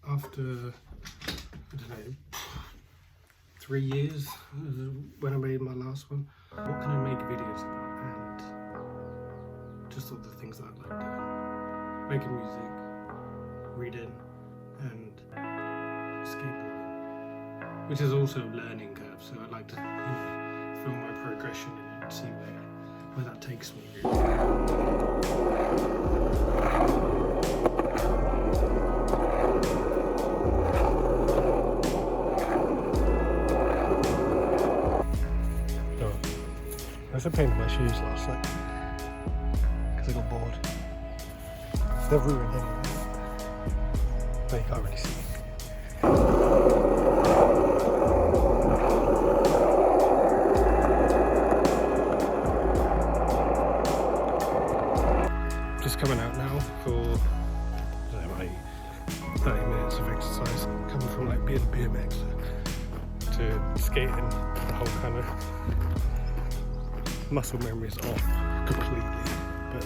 after, I don't know, 3 years when I made my last one. What can I make videos about? And just all the things that I like doing. Making music, reading, and skateboarding. Which is also a learning curve, so I like to film my progression and see where that takes me. I was painting my shoes last night because I got bored. They're ruined anyway, but you can't really see. Just coming out now for, I don't know, like 30 minutes of exercise, coming from like being BMX to skating, the whole kind of muscle memory is off completely, but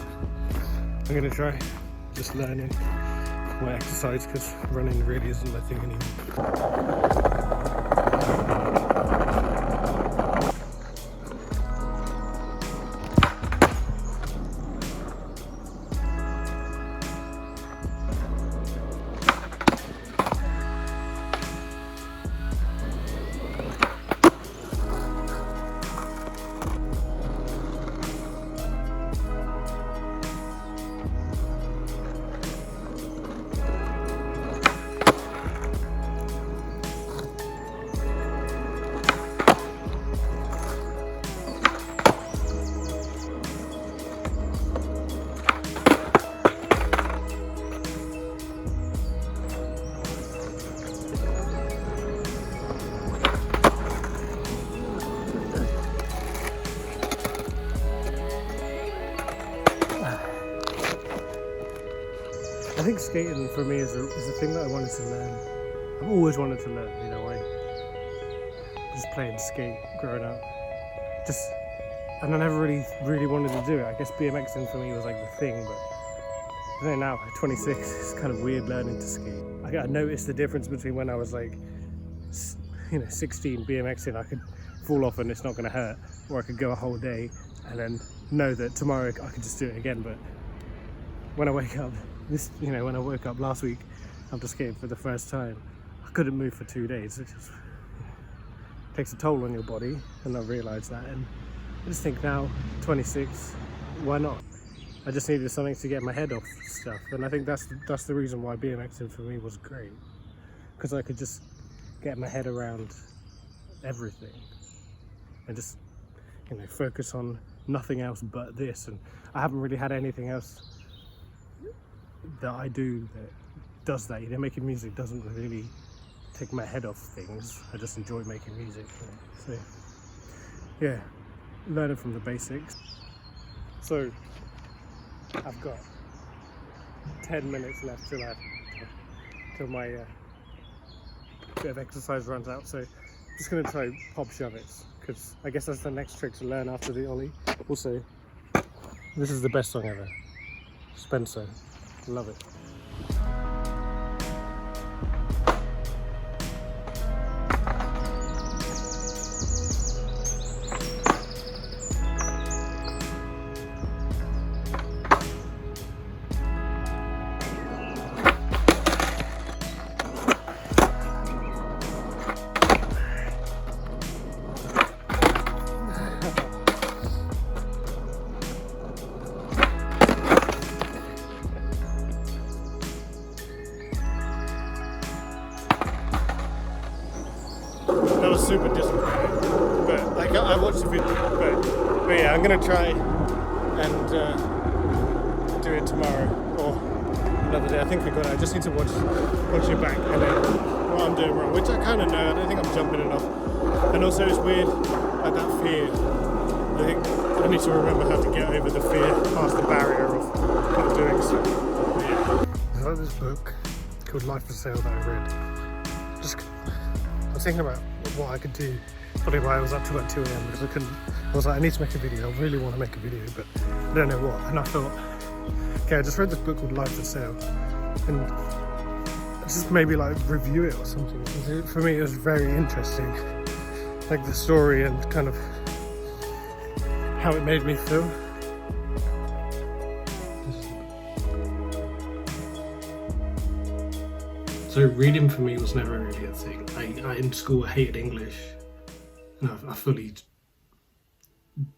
I'm gonna try just learning my exercise because running really isn't my thing anymore. I think skating for me is a thing that I wanted to learn. I've always wanted to learn, you know, I just playing skate growing up. And I never really wanted to do it. I guess BMXing for me was like the thing, but I don't know, now at 26, it's kind of weird learning to skate. I noticed the difference between when I was like, 16 BMXing, I could fall off and it's not gonna hurt, or I could go a whole day and then know that tomorrow I could just do it again. But when I wake up, when I woke up last week after skating for the first time, I couldn't move for 2 days. It just takes a toll on your body, and I realised that. And I just think now, 26, why not? I just needed something to get my head off stuff, and I think that's the reason why BMXing for me was great, because I could just get my head around everything and just focus on nothing else but this. And I haven't really had anything else that I do that does that. Making music doesn't really take my head off things. I just enjoy making music. So yeah, learning from the basics. So I've got 10 minutes left till my bit of exercise runs out. So I'm just gonna try pop shove it, because I guess that's the next trick to learn after the ollie. Also, this is the best song ever, Spencer. Love it. That was super disappointing, but like I watched the video, but yeah, I'm gonna try and do it tomorrow or another day. I think I just need to watch it back and then what I'm doing wrong, which I kind of know. I don't think I'm jumping enough, and also it's weird, like that fear. I think I need to remember how to get over the fear, past the barrier of not doing so. But yeah. I like this book called Life for Sale that I read. I was thinking about what I could do. Probably why I was up till like 2 AM, because I was like, I need to make a video. I really want to make a video, but I don't know what. And I thought, okay, I just read this book called Life for Sale, and just maybe like review it or something. For me, it was very interesting, like the story and kind of how it made me feel. So reading for me was never really a thing. I in school hated English, and I fully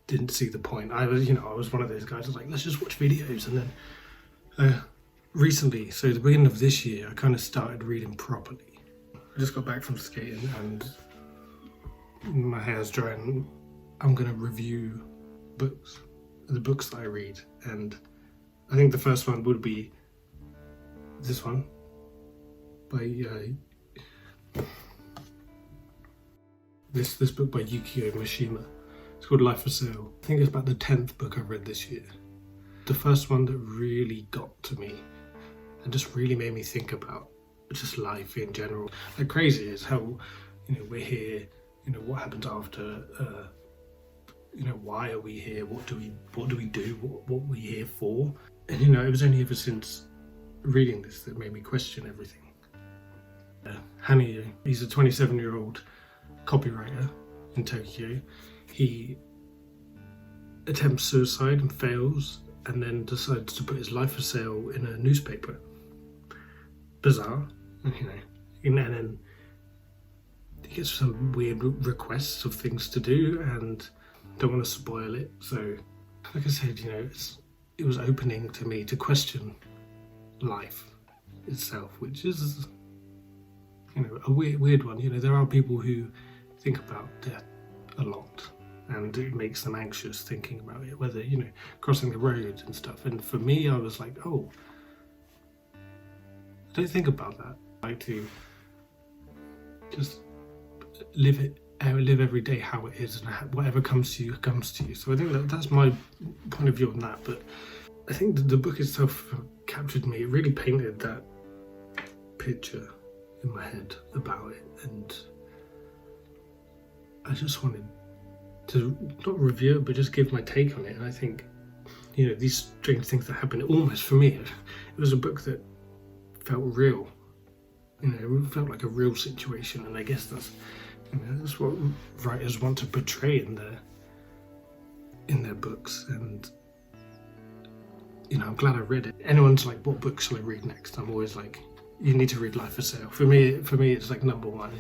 didn't see the point. I was one of those guys who was like, let's just watch videos. And then recently, so the beginning of this year, I kind of started reading properly. I just got back from skating and my hair's drying. I'm gonna review books, the books that I read, and I think the first one would be this one by this book by Yukio Mishima. It's called Life for Sale. I think it's about the 10th book I've read this year. The first one that really got to me and just really made me think about just life in general. Like, crazy is how, we're here, what happens after, why are we here? What do we do? What are we here for? And it was only ever since reading this that made me question everything. Hanio, he's a 27-year-old copywriter in Tokyo. He attempts suicide and fails, and then decides to put his life for sale in a newspaper. Bizarre, and then he gets some weird requests of things to do, and don't want to spoil it. So, like I said, it was opening to me to question life itself, which is a weird one. There are people who think about death a lot, and it makes them anxious thinking about it, whether crossing the road and stuff. And for me, I was like, oh, I don't think about that. I like to just live every day how it is, and whatever comes to you comes to you. So I think that's my point of view on that. But I think the book itself captured me. It really painted that picture in my head about it, and I just wanted to not review it, but just give my take on it. And I think, these strange things that happen, almost for me, it was a book that felt real. It felt like a real situation, and I guess that's what writers want to portray in their books. And I'm glad I read it. Anyone's like, what book shall I read next? I'm always like, you need to read Life for Sale. For me, it's like number one.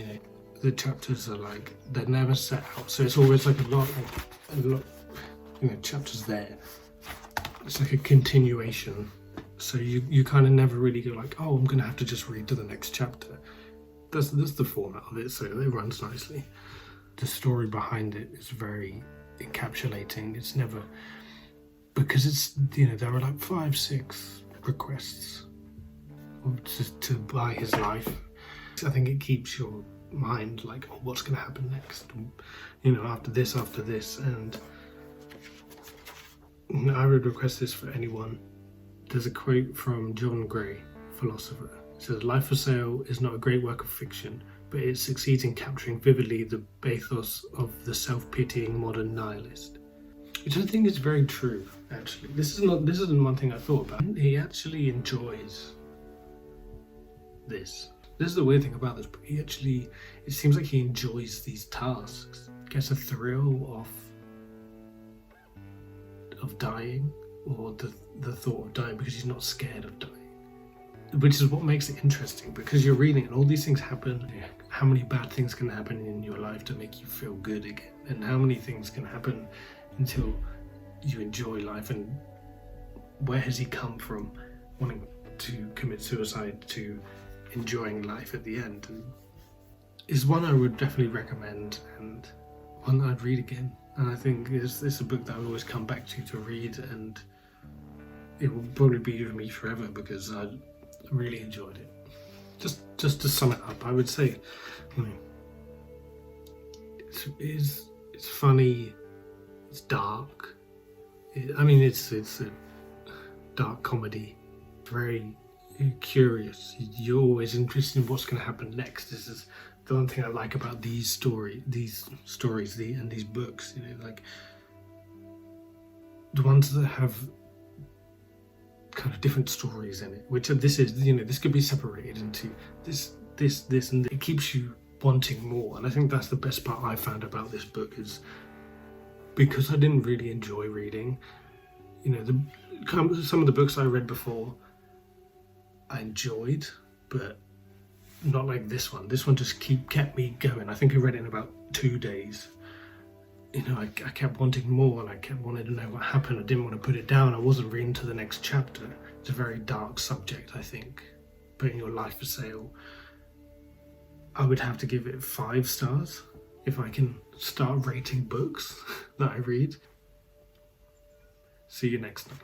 The chapters are like, they're never set out, so it's always like a lot, chapters there. It's like a continuation, so you kind of never really go like, oh, I'm gonna have to just read to the next chapter. That's the format of it, so it runs nicely. The story behind it is very encapsulating. It's never, because it's there are like 5-6 requests to buy his life. I think it keeps your mind like, oh, what's going to happen next, after this. And I would request this for anyone. There's a quote from John Gray, philosopher. It says, life for sale is not a great work of fiction, but it succeeds in capturing vividly the pathos of the self-pitying modern nihilist. Which I think is very true, actually. This isn't one thing I thought about. He actually enjoys this. This is the weird thing about this book. It seems like he enjoys these tasks. Gets a thrill of dying, or the thought of dying, because he's not scared of dying. Which is what makes it interesting, because you're reading and all these things happen. How many bad things can happen in your life to make you feel good again? And how many things can happen until you enjoy life? And where has he come from wanting to commit suicide to enjoying life at the end? And is one I would definitely recommend, and one that I'd read again. And I think it's a book that I'll always come back to read, and it will probably be with me forever because I really enjoyed it. Just to sum it up, I would say, it's funny, it's dark. It's a dark comedy, very curious. You're always interested in what's going to happen next. This is the one thing I like about these stories, and these books. Like the ones that have kind of different stories in it, which this is, this could be separated into this, and it keeps you wanting more. And I think that's the best part I found about this book, is because I didn't really enjoy reading, some of the books I read before I enjoyed, but not like this one. This one just kept me going. I think I read it in about 2 days. I kept wanting more, and I kept wanting to know what happened. I didn't want to put it down. I wasn't reading to the next chapter. It's a very dark subject, I think, putting your life for sale. I would have to give it 5 stars if I can start rating books that I read. See you next time.